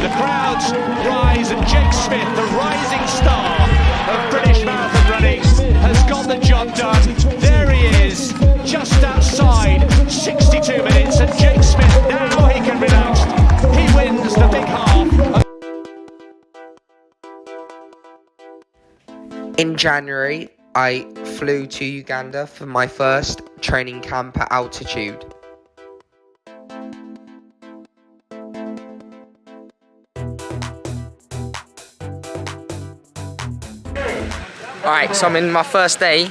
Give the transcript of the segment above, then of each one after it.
the crowds rise, and Jake Smith, the rising star of British marathon running, has got the job done. There he is, just outside 62 minutes, and Jake Smith, now he can relax. He wins the big half. In January, I flew to Uganda for my first training camp at altitude. Alright, so I'm in my first day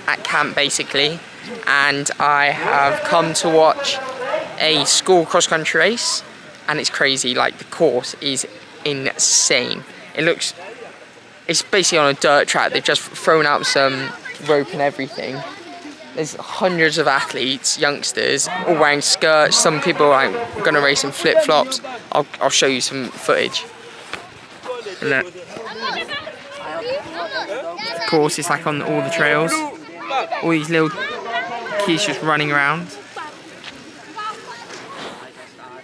at camp basically, and I have come to watch a school cross-country race, and it's crazy. Like, the course is insane. It's basically on a dirt track. They've just thrown out some rope and everything. There's hundreds of athletes, youngsters, all wearing skirts. Some people are going to race in flip-flops. I'll show you some footage. Look. Of course, it's like on all the trails. All these little kids just running around.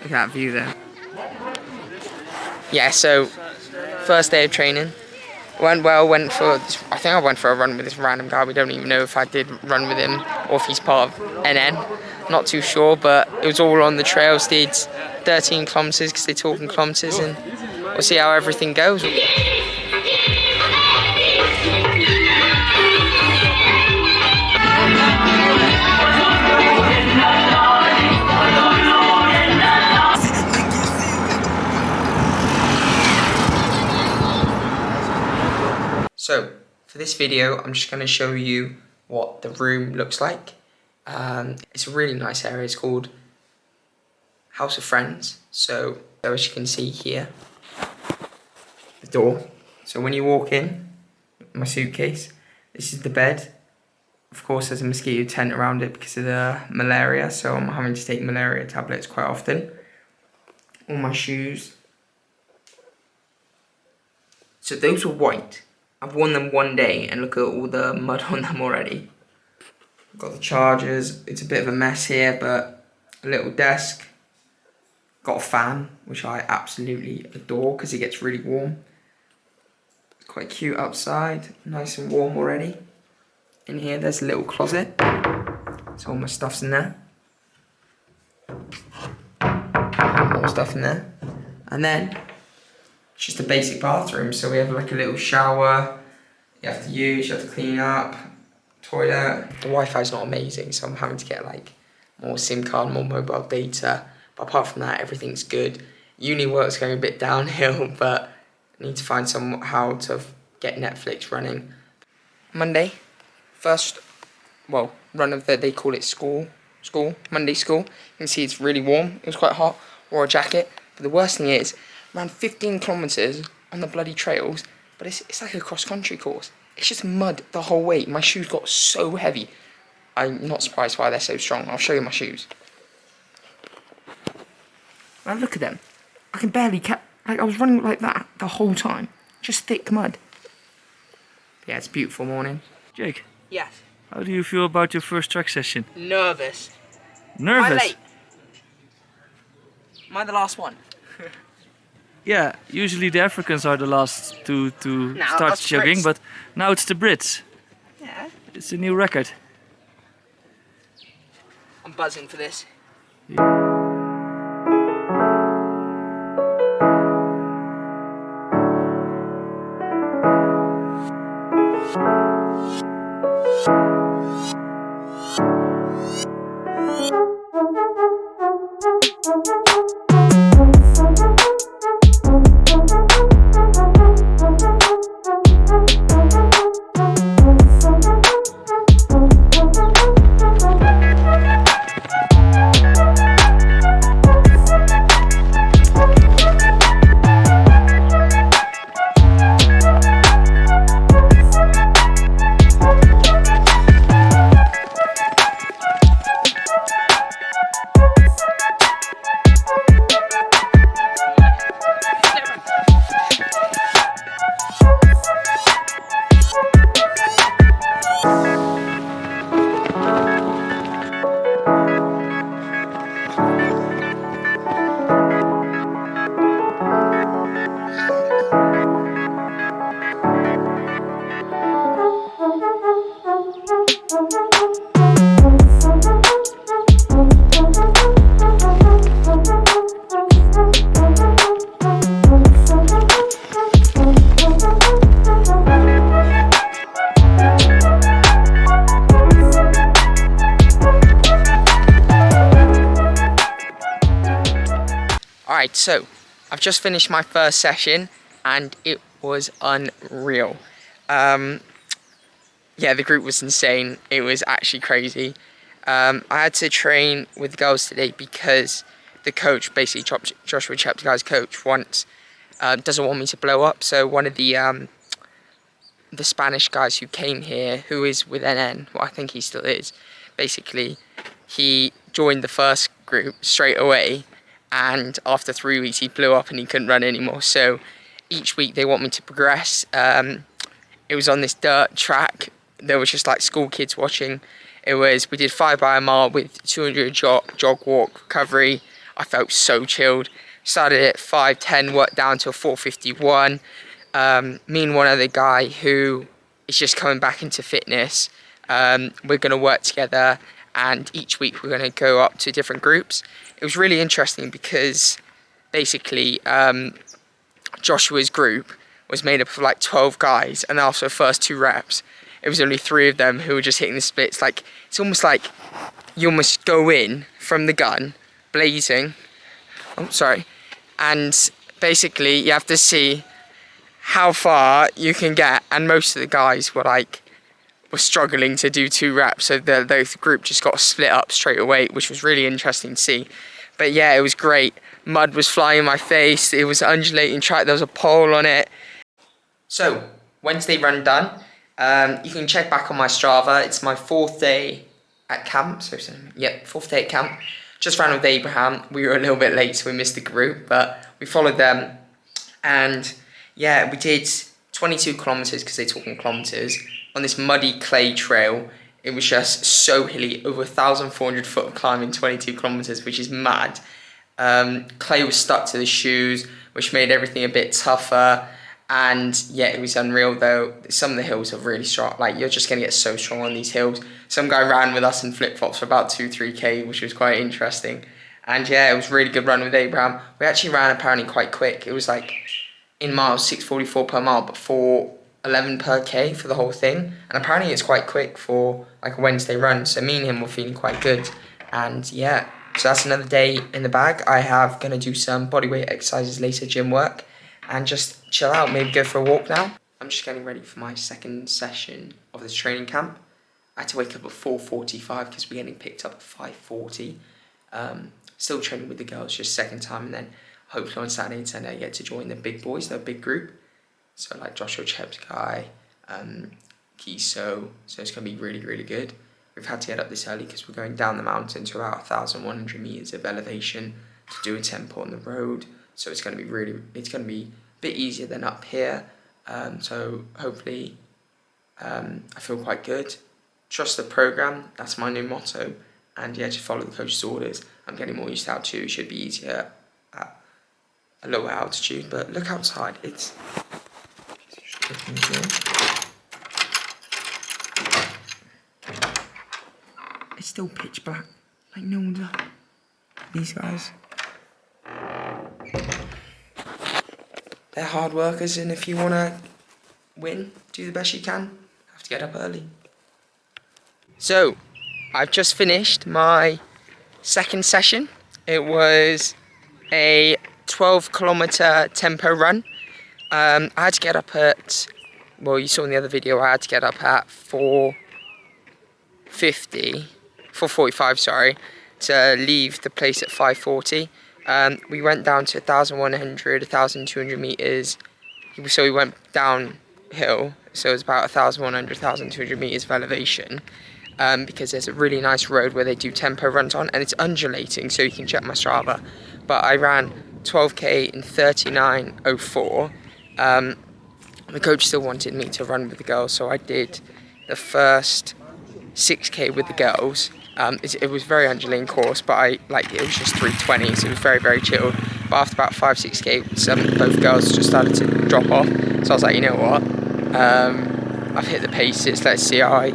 Look at that view there. Yeah, so first day of training. Went well, I think I went for a run with this random guy. We don't even know if I did run with him or if he's part of NN. Not too sure, but it was all on the trails. Did 13 kilometers because they talk in kilometers, and we'll see how everything goes. So, for this video, I'm just going to show you what the room looks like. It's a really nice area. It's called House of Friends. So, as you can see here, the door. So when you walk in, my suitcase, this is the bed. Of course, there's a mosquito tent around it because of the malaria, so I'm having to take malaria tablets quite often. All my shoes. So those are white. I've worn them one day and look at all the mud on them already. I've got the chargers. It's a bit of a mess here, but a little desk. Got a fan, which I absolutely adore because it gets really warm. It's quite cute outside, nice and warm already. In here, there's a little closet. So all my stuff's in there. More stuff in there. And then, it's just a basic bathroom, so we have like a little shower, you have to use, you have to clean up, toilet. The Wi-Fi's not amazing, so I'm having to get like more SIM card, more mobile data, but apart from that, everything's good. Uni work's going a bit downhill, but I need to find somehow to get Netflix running. Monday, first, well, run of the, they call it Monday school. You can see it's really warm, it was quite hot, wore a jacket, but the worst thing is, ran 15 kilometers on the bloody trails, but it's like a cross-country course. It's just mud the whole way. My shoes got so heavy. I'm not surprised why they're so strong. I'll show you my shoes. Now look at them. I can barely like, I was running like that the whole time. Just thick mud. Yeah, it's a beautiful morning. Jake. Yes. How do you feel about your first track session? Nervous. Nervous? Am I late? Am I the last one? Yeah, usually the Africans are the last to start jogging, but now it's the Brits. Yeah. It's a new record. I'm buzzing for this. Alright, so I've just finished my first session and it was unreal. Yeah, the group was insane. It was actually crazy. I had to train with the girls today because the coach, basically Joshua Cheptegei's coach, doesn't want me to blow up. So one of the Spanish guys who came here, who is with NN, well, I think he still is, basically, he joined the first group straight away, and after 3 weeks he blew up and he couldn't run anymore. So each week they want me to progress. It was on this dirt track. There was just like school kids watching. We did 5 by a mile with 200 jog walk recovery. I felt so chilled. Started at 5:10, worked down to a 4:51. Me and one other guy who is just coming back into fitness. We're going to work together, and each week we're going to go up to different groups. It was really interesting because basically Joshua's group was made up of like 12 guys, and after the first 2 reps, it was only 3 of them who were just hitting the splits. Like, it's almost like you almost go in from the gun, blazing. Oh, sorry. And basically you have to see how far you can get, and most of the guys were struggling to do 2 reps, so the group just got split up straight away, which was really interesting to see. But yeah, it was great. Mud was flying in my face, it was undulating track, there was a pole on it. So, Wednesday run done. You can check back on my Strava. It's my 4th day at camp. So, yeah, 4th day at camp. Just ran with Abraham. We were a little bit late, so we missed the group, but we followed them. And yeah, we did 22 kilometers, because they talk in kilometers, on this muddy clay trail. It was just so hilly, over 1,400 foot of climbing, 22 kilometers, which is mad. Clay was stuck to the shoes, which made everything a bit tougher. And yeah, it was unreal though. Some of the hills are really strong. Like, you're just going to get so strong on these hills. Some guy ran with us in flip-flops for about 2-3k, which was quite interesting. And yeah, it was a really good run with Abraham. We actually ran apparently quite quick. It was like, in miles, 6:44 per mile, but 4:11 per k for the whole thing. And apparently it's quite quick for like a Wednesday run. So me and him were feeling quite good. And yeah, so that's another day in the bag. I have going to do some bodyweight exercises later, gym work, and just chill out, maybe go for a walk now. I'm just getting ready for my second session of this training camp. I had to wake up at 4:45 because we're getting picked up at 5:40. Still training with the girls, just second time, and then hopefully on Saturday and Sunday I get to join the big boys, their big group. So like Joshua Cheptegei, Kiso, so it's going to be really, really good. We've had to get up this early because we're going down the mountain to about 1,100 meters of elevation to do a tempo on the road. So it's going to be a bit easier than up here. So hopefully I feel quite good. Trust the program, that's my new motto. And yeah, just follow the coach's orders. I'm getting more used to how to. It should be easier at a lower altitude, but look outside, it's still pitch black, like no one's up. These guys, they're hard workers, and if you want to win, do the best you can, have to get up early. So, I've just finished my second session. It was a 12-kilometer tempo run. I had to get up at, well, you saw in the other video, I had to get up at 4:45, sorry, to leave the place at 5:40. We went down to 1,100, 1,200 meters. So we went downhill, so it was about 1,100, 1,200 meters of elevation. Because there's a really nice road where they do tempo runs on, and it's undulating, so you can check my Strava. But I ran 12k in 39:04. The coach still wanted me to run with the girls, so I did the first 6k with the girls. It was very undulating course, but it was just 3:20, so it was very, very chilled. But after about 5-6k, both girls just started to drop off. So I was like, you know what? I've hit the paces. Let's see how I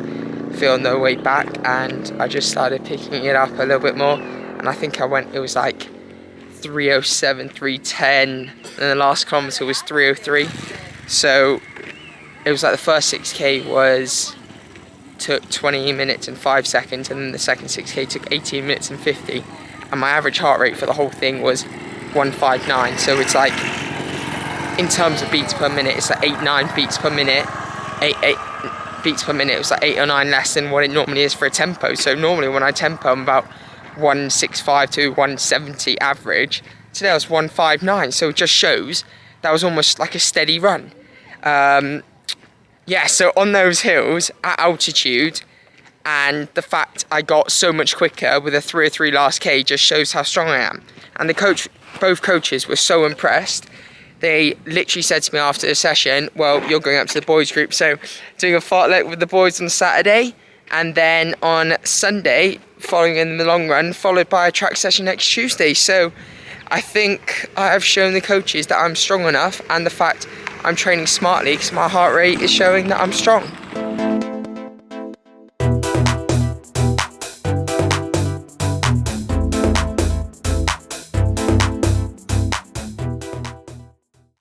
feel on the way back. And I just started picking it up a little bit more. And I think it was like 3:07, 3:10, and the last kilometer was 3:03. So it was like the first 6k took 20 minutes and 5 seconds, and then the second 6k took 18 minutes and 50. And my average heart rate for the whole thing was 159. So it's like, in terms of beats per minute, it's like 8-9 beats per minute. 8 beats per minute. It was like 8 or 9 less than what it normally is for a tempo. So normally when I tempo, I'm about 165 to 170 average. Today I was 159. So it just shows that was almost like a steady run. Yeah, so on those hills at altitude, and the fact I got so much quicker with a 3:03 last K just shows how strong I am. And both coaches were so impressed. They literally said to me after the session, well, you're going up to the boys group, so doing a fartlek with the boys on Saturday, and then on Sunday, following in the long run, followed by a track session next Tuesday. So I think I have shown the coaches that I'm strong enough, and the fact I'm training smartly because my heart rate is showing that I'm strong.